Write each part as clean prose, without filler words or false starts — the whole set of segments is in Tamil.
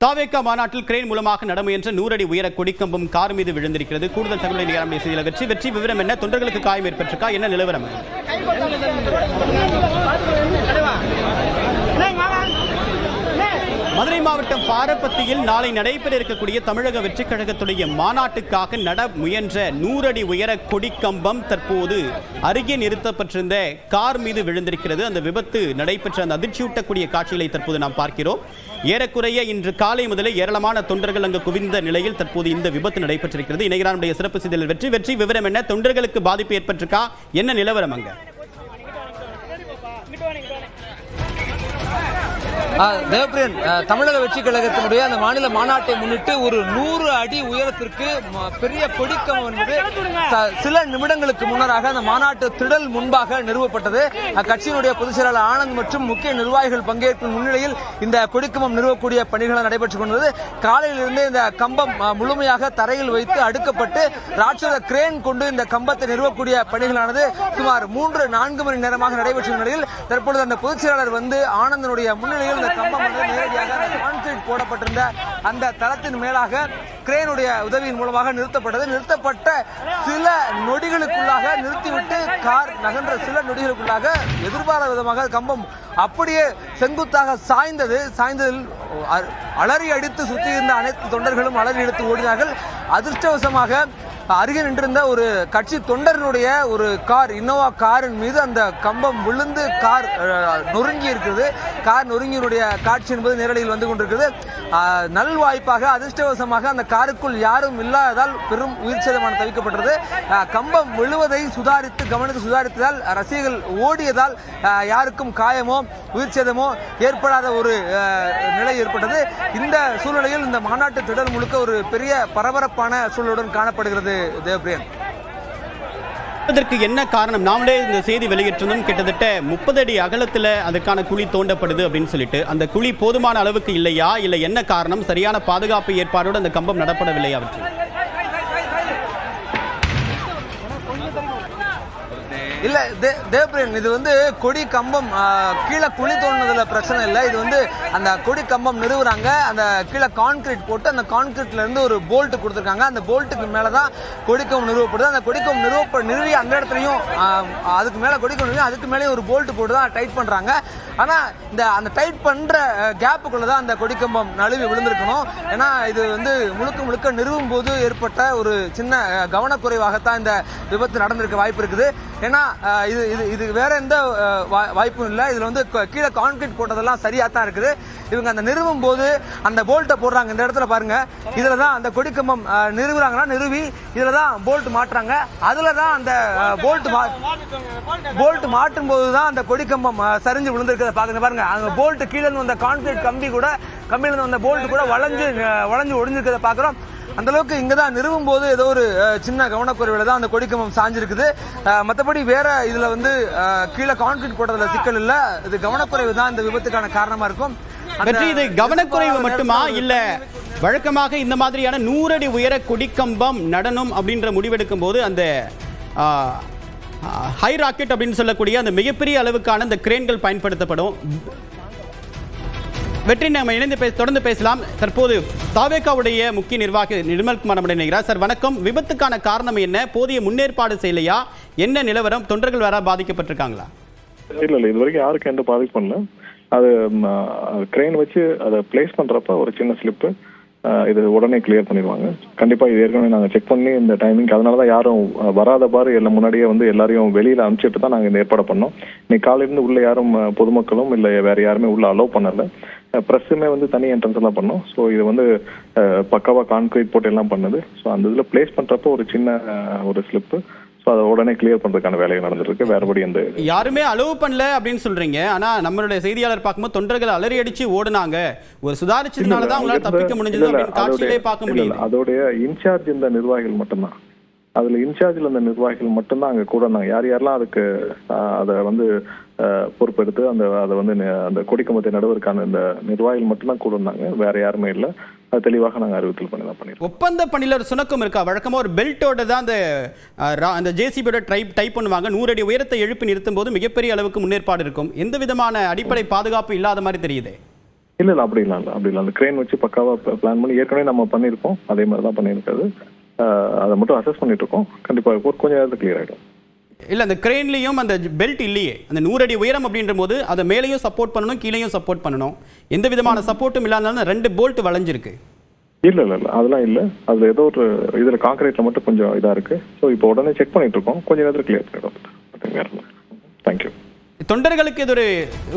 தாவேகா மாநாட்டில் கிரேன் மூலமாக நட முயன்ற 100 அடி உயர கொடிக்கம்பம் கார் மீது விழுந்திருக்கிறது. கூடுதல் தகவலை நிகழ்ச்சி செய்தியில் வெற்றி விவரம் என்ன? தொண்டர்களுக்கு காயம் ஏற்பட்டிருக்கா? என்ன நிலவரம்? மதுரை மாவட்டம் பாரப்பத்தியில் நாளை நடைபெற இருக்கக்கூடிய தமிழக வெற்றிக் கழகத்துடைய மாநாட்டுக்காக நட முயன்ற 100 அடி உயர கொடிக்கம்பம் தற்போது அருகே நிறுத்தப்பட்டிருந்த கார் மீது விழுந்திருக்கிறது. அந்த விபத்து நடைபெற்ற அந்த அதிர்ச்சியூட்டக்கூடிய காட்சிகளை தற்போது நாம் பார்க்கிறோம். ஏறக்குறைய இன்று காலை முதலே ஏராளமான தொண்டர்கள் அங்கு குவிந்த நிலையில் தற்போது இந்த விபத்து நடைபெற்றிருக்கிறது. இணைகிறாருடைய சிறப்பு செய்தியில் வெற்றி விவரம் என்ன? தொண்டர்களுக்கு பாதிப்பு ஏற்பட்டிருக்கா? என்ன நிலவரம் அங்க? தேவப்பிரியன், தமிழக வெற்றி கழகத்தினுடைய அந்த மாநில மாநாட்டை முன்னிட்டு ஒரு 100 அடி உயரத்திற்கு பெரிய கொடிக்கம்பம் என்பது சில நிமிடங்களுக்கு முன்னராக அந்த மாநாட்டு திடல் முன்பாக நிறுவப்பட்டது. கட்சியினுடைய பொதுச் செயலாளர் ஆனந்த் மற்றும் முக்கிய நிர்வாகிகள் பங்கேற்கும் முன்னிலையில் இந்த கொடிக்கம்பம் நிறுவக்கூடிய பணிகள் நடைபெற்றுக் கொண்டது. காலையிலிருந்து இந்த கம்பம் முழுமையாக தரையில் வைத்து அடுக்கப்பட்டு ராட்சத கிரேன் கொண்டு இந்த கம்பத்தை நிறுவக்கூடிய பணிகளானது சுமார் 3-4 மணி நேரமாக நடைபெற்ற நிலையில் தற்பொழுது அந்த பொதுச் செயலாளர் வந்து ஆனந்தனுடைய முன்னிலையில் இந்த கம்பம் நேரடியாக கான்கிரீட் போடப்பட்டிருந்த அந்த தளத்தின் மேலாக கிரேனுடைய உதவியின் மூலமாக நிறுத்தப்பட்ட சில நொடிகளுக்குள்ளாக நிறுத்திவிட்டு கார் நகன்ற சில நொடிகளுக்குள்ளாக எதிர்பாராத விதமாக கம்பம் அப்படியே செங்குத்தாக சாய்ந்ததில் அலறி அடித்து சுற்றி இருந்த அனைத்து தொண்டர்களும் அலறி அடித்து ஓடினார்கள். அதிர்ஷ்டவசமாக அருகே நின்றிருந்த ஒரு கட்சி தொண்டர்களுடைய ஒரு கார், இன்னோவா காரின் மீது அந்த கம்பம் விழுந்து கார் நொறுங்கி இருக்கிறது. கார் நொறுங்கியுடைய காட்சி என்பது நேரடியில் வந்து கொண்டிருக்கிறது. நல்வாய்ப்பாக அதிர்ஷ்டவசமாக அந்த காருக்குள் யாரும் இல்லாததால் பெரும் உயிர் சேதமான தவிக்கப்பட்டது. கம்பம் விழுவதை கவனித்து சுதாரித்ததால் ரசிகர்கள் ஓடியதால் யாருக்கும் காயமோ உயிர் சேதமோ ஏற்படாத ஒரு நிலை ஏற்பட்டது. இந்த சூழ்நிலையில் இந்த மாநாட்டு திடல் முழுக்க ஒரு பெரிய பரபரப்பான சூழலுடன் காணப்படுகிறது. தேவப்பிரியன், அதற்கு என்ன காரணம்? நாமளே இந்த செய்தி வெளியிட்டிருந்தோம். கிட்டத்தட்ட 30 அடி அகலத்தில் அதற்கான குழி தோண்டப்படுது அப்படின்னு சொல்லிட்டு, அந்த குழி போதுமான அளவுக்கு இல்லையா, இல்லை என்ன காரணம்? சரியான பாதுகாப்பு ஏற்பாடோடு அந்த கம்பம் நடப்படவில்லையா? அவற்றை இல்ல தேவப்பிரியன், இது வந்து கொடி கம்பம் கீழே குழி தோணுனதுல பிரச்சனை இல்லை. இது வந்து அந்த கொடி கம்பம் நிறுவுறாங்க, அந்த கீழே கான்கிரீட் போட்டு அந்த கான்கிரீட்ல இருந்து ஒரு போல்ட் கொடுத்துருக்காங்க. அந்த போல்ட்டுக்கு மேலதான் கொடிக்கம்பம் நிறுவப்படுது. அந்த கொடிக்கம்பம் நிறுவி அந்த இடத்துலையும் அதுக்கு மேல கொடிக்கம்பம் அதுக்கு மேலேயும் ஒரு போல்ட் போட்டு தான் டைட் பண்றாங்க. ஆனா அந்த டைட் பண்ற கேப்புக்குள்ளதான் அந்த கொடிக்கம்பம் நழுவி விழுந்திருக்கணும். ஏன்னா இது வந்து முழுக்க நிறுவும் போது ஏற்பட்ட ஒரு சின்ன கவனக்குறைவாகத்தான் இந்த விபத்து நடந்திருக்க வாய்ப்பு இருக்குது. ஏன்னா இது வேற எந்த வாய்ப்பும் இல்லை. இதுல வந்து கீழே கான்கிரீட் போட்டதெல்லாம் சரியா தான் இருக்குது. இவங்க அந்த நிறுவும் போது அந்த போல்ட்டை போடுறாங்க. இந்த இடத்துல பாருங்க, இதுலதான் அந்த கொடிக்கம்பம் நிறுவுறாங்கன்னா நிறுவி இதுலதான் போல்ட் மாட்டுறாங்க. அதுலதான் அந்த போல்ட் மாட்டும் போதுதான் அந்த கொடிக்கம்பம் சரிஞ்சு விழுந்திருக்கிறத பாருங்க. அந்த போல்ட் கீழே இருந்து வந்த கான்கிரீட் கம்பியில இருந்து வந்த போல்ட் கூட வளைஞ்சு ஒடிஞ்சிருக்கிறத பாக்குறோம். அந்த அளவுக்கு இங்கதான் நிறுவும் போது ஏதோ ஒரு சின்ன கவனக்குறைவுல தான் அந்த கொடிக்கம்பம் சாஞ்சிருக்குது. மற்றபடி வேற இதுல வந்து கீழே கான்கிரீட் போட்டதுல சிக்கல் இல்ல. இது கவனக்குறைவு தான் இந்த விபத்துக்கான காரணமா இருக்கும். இது கவனக்குறைவு மட்டுமா, இல்ல வழக்கமாக இந்த மாதிரியான 100 அடி உயர கொடிக்கம்பம் நடனம் அப்படின்ற முடிவெடுக்கும் போது அந்த ஹை ராக்கெட் அப்படின்னு சொல்லக்கூடிய அந்த மிகப்பெரிய அளவுக்கான அந்த கிரேன்கள் பயன்படுத்தப்படும்? வெற்றி, நம்ம இணைந்து தொடர்ந்து பேசலாம். தற்போது தாவேகாவுடைய முக்கிய நிர்வாகி நிர்மல்குமார் நம்முடைய நினைக்கிறார். சார் வணக்கம். விபத்துக்கான காரணம் என்ன? போதிய முன்னேற்பாடு செய்யலையா? என்ன நிலவரம்? தொண்டர்கள் வேற பாதிக்கப்பட்டிருக்காங்களா? இல்ல இது வரைக்கும் யாருக்கும் எந்த பாதிப்பு பண்ணல. அது கிரெயின் வச்சு அதை பிளேஸ் பண்றப்ப ஒரு சின்ன ஸ்லிப்பு, இது உடனே கிளியர் பண்ணிடுவாங்க. கண்டிப்பா இது ஏற்கனவே நாங்கள் செக் பண்ணி இந்த டைமிங், அதனாலதான் யாரும் வராத பாரு எல்லாம் முன்னாடியே வந்து எல்லாரையும் வெளியில அனுப்பிச்சிட்டு தான் நாங்கள் இந்த ஏற்பாடு பண்ணோம். இன்னைக்கு காலையிலிருந்து உள்ள யாரும் பொதுமக்களும் இல்லை வேற யாருமே உள்ள அலோவ் பண்ணல. ப்ரெஸ்ஸுமே வந்து தனி என்ட்ரன்ஸ் எல்லாம் பண்ணோம். ஸோ இது வந்து பக்காவா கான்கிரீட் போட்டு எல்லாம் பண்ணுது. ஸோ அந்த இதுல பிளேஸ் பண்றப்போ ஒரு சின்ன ஒரு ஸ்லிப்பு, ஸோ அதை உடனே கிளியர் பண்றதுக்கான வேலைகள் நடந்துருக்கு. வேறபடி எந்த யாருமே அலோவ் பண்ணல அப்படின்னு சொல்றீங்க. ஆனா நம்மளுடைய செய்தியாளர் பார்க்கும்போது தொண்டர்கள் அலறி அடிச்சு ஓடுனாங்க. ஒரு சுதாரிச்சதுனாலதான் அவங்களால தப்பிக்க முடிஞ்சது அப்படின்னு காட்சியிலே பார்க்க முடியல. அதோடைய இன்சார்ஜ் இந்த நிர்வாகிகள் மட்டும்தான். அதுல இன்சார்ஜில் அந்த நிர்வாகிகள் மட்டும்தான் அங்க கூட இருந்தாங்க. யாரெல்லாம் அதுக்கு அதை வந்து பொறுப்பெடுத்து அதை வந்து அந்த கொடிக்கம்பத்தை நடுவதற்கான இந்த நிர்வாகிகள் மட்டும்தான் கூட இருந்தாங்க. வேற யாருமே இல்லை. அது தெளிவாக நாங்கள் அறிவித்தல் பண்ணி தான் பண்ணிருக்கோம். ஒப்பந்த பணியில் ஒரு சுணக்கம் இருக்கா? வழக்கமாக ஒரு பெல்ட்டோட தான் அந்த ஜேசிபியோட டைப் பண்ணுவாங்க. 100 அடி உயரத்தை எழுப்பி நிறுத்தும் போது மிகப்பெரிய அளவுக்கு முன்னேற்பாடு இருக்கும். எந்த விதமான அடிப்படை பாதுகாப்பு இல்லாத மாதிரி தெரியுது. இல்ல அப்படி இல்லை அந்த கிரெயின் வச்சு பக்காவா பிளான் பண்ணி ஏற்கனவே நம்ம பண்ணியிருக்கோம், அதே மாதிரி தான் பண்ணியிருக்காது. அதை மட்டும் அசஸ் பண்ணிட்டு இருக்கோம். கண்டிப்பா கொஞ்சம் நேரத்துக்கு கிளியர் ஆகிடும். இல்ல அந்த கிரெயின்லயும் அந்த பெல்ட் இல்லையே, அந்த 100 அடி உயரம் அப்படின்ற போது அதை மேலேயும் சப்போர்ட் பண்ணணும், கீழேயும் சப்போர்ட் பண்ணணும். எந்த விதமான சப்போர்ட்டும் இல்லாதனால 2 போல்ட் வளைஞ்சிருக்கு. இல்ல அதெல்லாம் இல்ல. அதுல ஏதோ ஒரு இதுல கான்கிரீட்ல மட்டும் கொஞ்சம் இதா இருக்கு. ஸோ இப்போ உடனே செக் பண்ணிட்டு இருக்கோம், கொஞ்ச நேரத்தில் கிளியர் பண்ணிடும். தேங்க்யூ. தொண்டர்களுக்கு இது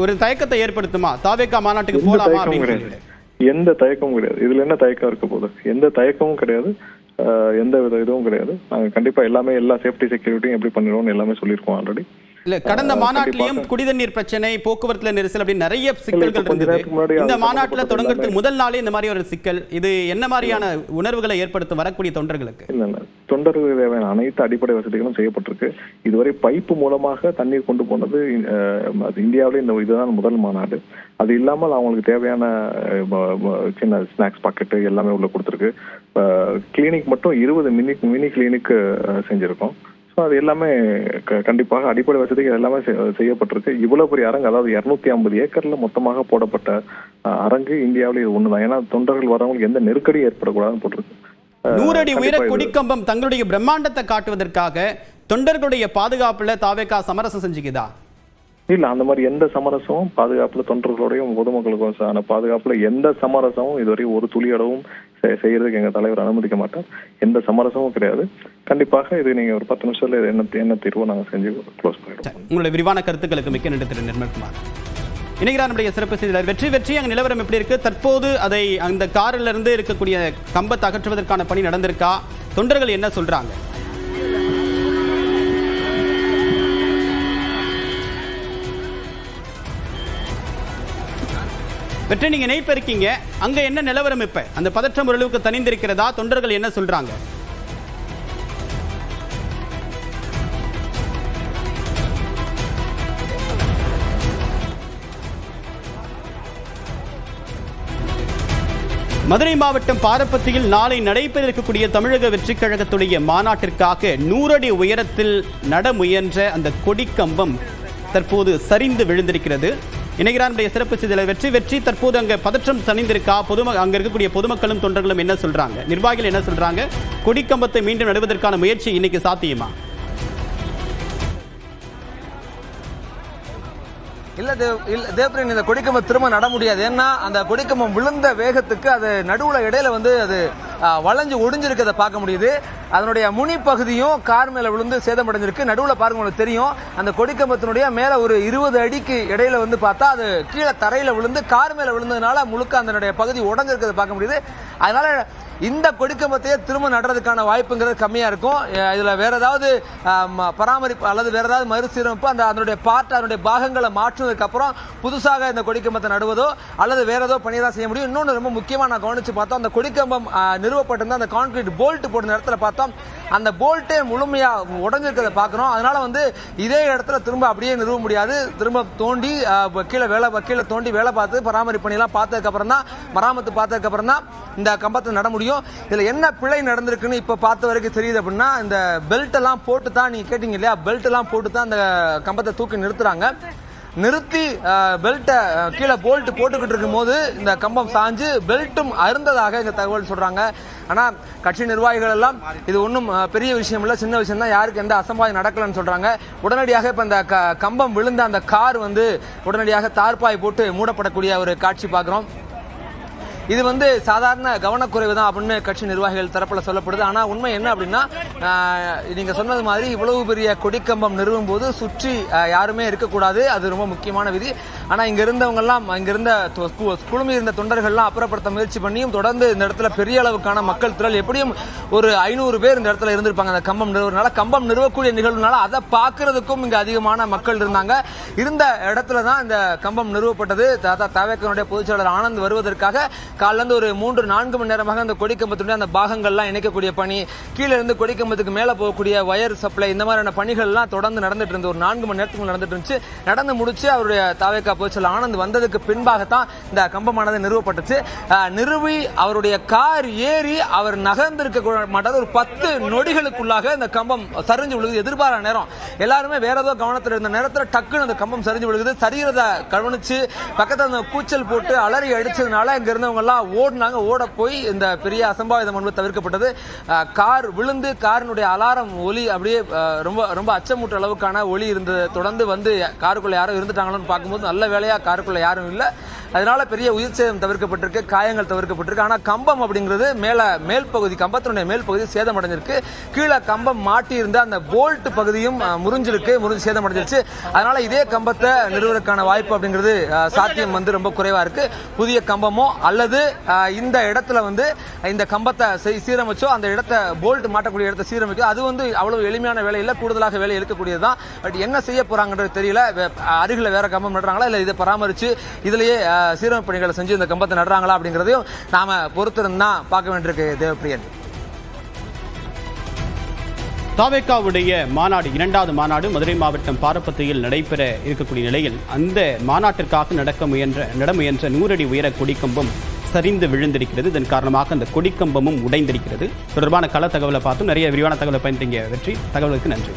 ஒரு தயக்கத்தை ஏற்படுத்துமா? தாவேகா மாநாட்டுக்கு போலாமா அப்படின்னு? எந்த தயக்கமும் கிடையாது. இதுல என்ன தயக்கம் இருக்க போகுது? எந்த தயக்கமும் கிடையாது, எந்த வித இதுவும் கிடையாது. நாங்க கண்டிப்பா எல்லா சேஃப்டி செக்யூரிட்டியும் எப்படி பண்ணிடுவோம் எல்லாமே சொல்லியிருக்கோம் ஆல்ரெடி. இல்ல கடந்த மாநாட்டிலையும் குடிதண்ணீர் பிரச்சனை, போக்குவரத்து நெரிசல் அப்படி நிறைய சிக்கல்கள் இருந்தது. இந்த மாநாட்டில் தொடங்குறதுக்கு முதல் நாளே இந்த மாதிரி ஒரு சிக்கல், இது என்ன மாதிரியான உணர்வுகளை ஏற்படுத்தும் வரக்கூடிய தொண்டர்களுக்கு? இல்ல தொண்டர்களுக்கு தேவையான அனைத்து அடிப்படை வசதிகளும் செய்யப்பட்டிருக்கு. இதுவரை பைப்பு மூலமாக தண்ணீர் கொண்டு போனது இந்தியாவிலே இந்த இதுதான் முதல் மாநாடு. அது இல்லாமல் அவங்களுக்கு தேவையான சின்ன ஸ்நாக்ஸ் பாக்கெட்டு எல்லாமே உள்ள கொடுத்துருக்கு. கிளினிக் மட்டும் 20 மினி கிளினிக் செஞ்சிருக்கோம். ஸோ அது எல்லாமே கண்டிப்பாக அடிப்படை வசதிகள் எல்லாமே செய்யப்பட்டிருக்கு. இவ்வளவு பெரிய அரங்கு, அதாவது 250 ஏக்கர்ல மொத்தமாக போடப்பட்ட அரங்கு இந்தியாவிலே இது ஒண்ணுதான். ஏன்னா தொண்டர்கள் வரவங்களுக்கு எந்த நெருக்கடியும் ஏற்படக்கூடாதுன்னு போட்டிருக்கு. 100 அடி உயர கொடிக்கம்பம் தங்களுடைய பிரம்மாண்டத்தை காட்டுவதற்காக தொண்டர்களுடைய பாதுகாப்புல தாவேகா சமரசம் செஞ்சுக்குதா? இல்ல அந்த மாதிரி எந்த சமரசமும் பாதுகாப்புல தொண்டர்களுடையும் பொதுமக்களுக்கும் பாதுகாப்புல எந்த சமரசமும் இதுவரை ஒரு துளி அளவும் செய்யறதுக்கு எங்க தலைவர் அனுமதிக்க மாட்டார். எந்த சமரசமும் கிடையாது. கண்டிப்பாக இது நீங்க ஒரு 10 நிமிஷத்துல என்ன தீர்வோ நாங்க செஞ்சு க்ளோஸ் பண்ணிடுவோம். உங்களுடைய விரிவான கருத்துக்களுக்கு மிக்க நன்றி திரு நிர்மல்குமார். இணைகிறார் நம்முடைய சிறப்பு செய்தியாளர் வெற்றி. அங்க நிலவரம் எப்படி இருக்கு? தற்போது அதை அந்த காரில் இருந்து இருக்கக்கூடிய கம்பத்தை அகற்றுவதற்கான பணி நடந்திருக்கா? தொண்டர்கள் என்ன சொல்றாங்க? வெற்றி, நீங்க இணைப்பு இருக்கீங்க, அங்க என்ன நிலவரம்? இப்ப அந்த பதற்றம் ஓரளவுக்கு தணிந்திருக்கிறதா? தொண்டர்கள் என்ன சொல்றாங்க? மதுரை மாவட்டம் பாரப்பத்தியில் நாளை நடைபெற இருக்கக்கூடிய தமிழக வெற்றி கழகத்துடைய மாநாட்டிற்காக 100 அடி உயரத்தில் நட முயன்ற அந்த கொடிக்கம்பம் தற்போது சரிந்து விழுந்திருக்கிறது. இணைகிறார் சிறப்பு செய்தியாளர் வெற்றி. தற்போது அங்க பதற்றம் தணிந்திருக்கா? அங்க இருக்கக்கூடிய பொதுமக்களும் தொண்டர்களும் என்ன சொல்றாங்க? நிர்வாகிகள் என்ன சொல்றாங்க? கொடிக்கம்பத்தை மீண்டும் நடுவதற்கான முயற்சி இன்னைக்கு சாத்தியமா? இல்ல தேவபிரியன், இந்த கொடிக்கம்பம் திரும்ப நட முடியாது. ஏன்னா அந்த கொடிக்கம்பம் விழுந்த வேகத்துக்கு அது நடுவுல இடையில அது வளைஞ்சு ஒடிஞ்சிருக்கிறத பார்க்க முடியுது. அதனுடைய முனி பகுதியும் கார் மேல விழுந்து சேதமடைஞ்சிருக்கு. நடுவுல பாருங்க, உங்களுக்கு தெரியும் அந்த கொடிக்கம்பத்தினுடைய மேல ஒரு 20 அடிக்கு இடையில பார்த்தா அது கீழே தரையில விழுந்து கார் மேல விழுந்ததுனால முழுக்க அதனுடைய பகுதி உடஞ்சிருக்கிறத பார்க்க முடியுது. அதனால இந்த கொடிக்கம்பத்தையே திரும்ப நடுறதுக்கான வாய்ப்புங்கிறது கம்மியா இருக்கும். இதுல வேற ஏதாவது பராமரிப்பு அல்லது வேற ஏதாவது மறுசீரமைப்பு அதனுடைய அதனுடைய பாகங்களை மாற்றுவதற்கு அப்புறம் புதுசாக இந்த கொடிக்கம்பத்தை நடுவதோ அல்லது வேற ஏதோ பணியை தான் செய்ய முடியும். இன்னொன்று ரொம்ப முக்கியமா நான் கவனிச்சு பார்த்தோம், அந்த கொடிக்கம்பம் நிறுவப்பட்டிருந்த அந்த கான்கிரீட் போல்ட் போட்ட இடத்துல பார்த்தோம், அந்த போல்ட்டே முழுமையா உடஞ்சிருக்கிறத பார்க்கிறோம். அதனால இதே இடத்துல திரும்ப அப்படியே நிறுவ முடியாது. திரும்ப தோண்டி கீழே தோண்டி வேலை பார்த்து பராமரிப்பு பணியெல்லாம் பார்த்ததுக்கு அப்புறம் தான், மராமத்து பார்த்ததுக்கு அப்புறம் தான் இந்த கம்பத்தை நட முடியும். இதுல என்ன பிழை நடந்திருக்குன்னு இப்ப பார்த்த வரைக்கும் தெரியுது அப்படின்னா, இந்த பெல்ட் எல்லாம் போட்டு தான், நீங்க கேட்டீங்க இல்லையா, பெல்ட் எல்லாம் போட்டு தான் அந்த கம்பத்தை தூக்கி நிறுத்துறாங்க. நிறுத்தி பெல்ட்டை கீழே போல்ட் போட்டுக்கிட்டு இருக்கும் போது இந்த கம்பம் சாஞ்சு பெல்ட்டும் அருந்ததாக இந்த தகவல் சொல்றாங்க. ஆனா கட்சி நிர்வாகிகள் எல்லாம் இது ஒன்றும் பெரிய விஷயம் இல்லை, சின்ன விஷயம் தான், யாருக்கு எந்த அசம்பாவிதம் நடக்கலன்னு சொல்றாங்க. உடனடியாக இப்ப இந்த கம்பம் விழுந்த அந்த கார் உடனடியாக தார்பாய் போட்டு மூடப்படக்கூடிய ஒரு காட்சி பார்க்கிறோம். இது சாதாரண கவனக்குறைவு தான் அப்படின்னு கட்சி நிர்வாகிகள் தரப்புல சொல்லப்படுது. ஆனா உண்மை என்ன அப்படின்னா, நீங்க சொன்னது மாதிரி இவ்வளவு பெரிய கொடிக்கம்பம் நிறுவும் போது சுற்றி யாருமே இருக்கக்கூடாது, அது ரொம்ப முக்கியமான விதி. ஆனா இங்க இருந்தவங்க எல்லாம், இங்க இருந்த குழுமி இருந்த தொண்டர்கள்லாம் அப்புறப்படுத்த முயற்சி பண்ணியும் தொடர்ந்து இந்த இடத்துல பெரிய அளவுக்கான மக்கள் திரள், எப்படியும் ஒரு 500 பேர் இந்த இடத்துல இருந்திருப்பாங்க. அந்த கம்பம் நிறுவனால, கம்பம் நிறுவக்கூடிய நிகழ்வுனால அதை பார்க்கறதுக்கும் இங்க அதிகமான மக்கள் இருந்தாங்க. இருந்த இடத்துல தான் இந்த கம்பம் நிறுவப்பட்டது. தாவேகாவுடைய பொதுச் செயலாளர் ஆனந்த் வருவதற்காக காலிலிருந்து ஒரு 3-4 மணி நேரமாக அந்த கொடிக்கம்பத்துடைய அந்த பாகங்கள்லாம் இணைக்கக்கூடிய பணி, கீழே இருந்து கொடிக்கம்பத்துக்கு மேலே போகக்கூடிய வயர் சப்ளை, இந்த மாதிரியான பணிகள்லாம் தொடர்ந்து நடந்துட்டு இருந்து ஒரு 4 மணி நேரத்துக்கு நடந்துட்டு இருந்துச்சு. நடந்து முடிச்சு அவருடைய தாவேகா பொதுச்செயலாளர் ஆனந்த் வந்ததுக்கு பின்பாகத்தான் இந்த கம்பமானது நிறுவப்பட்டுச்சு. நிறுவி அவருடைய கார் ஏறி அவர் நகர்ந்திருக்க மாட்டாத ஒரு 10 நொடிகளுக்குள்ளாக இந்த கம்பம் சரிஞ்சு விழுகுது. எதிர்பாராத நேரம், எல்லாருமே வேற ஏதோ கவனத்தில் இருந்த நேரத்தில் டக்குன்னு அந்த கம்பம் சரிஞ்சு விழுகுது. சரிகிறத கவனிச்சு பக்கத்தில் அந்த கூச்சல் போட்டு அலறி அடிச்சதுனால இங்க இருந்தவங்க எல்லாம் ஓடினாங்க. ஓட போய் இந்த பெரிய அசம்பாவிதம் என்பது தவிர்க்கப்பட்டது. கார் விழுந்து காரினுடைய அலாரம் ஒலி அப்படியே ரொம்ப ரொம்ப அச்சமூட்ட அளவுக்கான ஒலி இருந்தது. தொடர்ந்து வந்து காருக்குள்ள யாரும் இருந்துட்டாங்களோன்னு பார்க்கும்போது நல்ல வேலையா காருக்குள்ள யாரும் இல்லை. அதனால பெரிய உயிர் சேதம் தவிர்க்கப்பட்டிருக்கு, காயங்கள் தவிர்க்கப்பட்டிருக்கு. ஆனா கம்பம் அப்படிங்கிறது மேல் பகுதி, கம்பத்தினுடைய மேல் பகுதி சேதம் அடைஞ்சிருக்கு. கீழே கம்பம் மாட்டி இருந்த அந்த போல்ட் பகுதியும் முறிஞ்சு சேதம் அடைஞ்சிருச்சு. அதனால இதே கம்பத்தை நிறுவனக்கான வாய்ப்பு அப்படிங்கிறது சாத்தியம் வந்து ரொம்ப குறைவா இருக்கு. புதிய கம்பமோ அல்லது இந்த இடத்துல வந்து இந்த கம்பத்தை சீரமைச்சோ அந்த இடத்தை போல்ட் மாட்டக்கூடிய இடத்தை சீரமைக்கோ அது வந்து அவ்வளவு எளிமையான வேலை இல்லை, கூடுதலாக வேலை இருக்கக்கூடியதுதான். பட் என்ன செய்ய போறாங்கன்றது தெரியல. அருகில வேற கம்பம் நடுறாங்களா இல்ல இதை பராமரிச்சு இதுலயே சீரமைப்பு பணிகளை செஞ்சு இந்த கம்பத்தை நடுறாங்களா அப்படிங்கிறதையும் நாம பொறுத்திருந்தா பார்க்க வேண்டியிருக்கு. தேவப்பிரியன், தாவேகாவுடைய மாநாடு, 2வது மாநாடு மதுரை மாவட்டம் பாரப்பத்தியில் நடைபெற இருக்கக்கூடிய நிலையில் அந்த மாநாட்டிற்காக நட முயன்ற 100 அடி உயர கொடிக்கம்பம் சரிந்து விழுந்திருக்கிறது. இதன் காரணமாக அந்த கொடிக்கம்பமும் உடைந்திருக்கிறது. தொடர்பான கள தகவலை பார்த்தும் நிறைய விரிவான தகவலை பயன்படுத்திய வெற்றி. தகவலுக்கு நன்றி.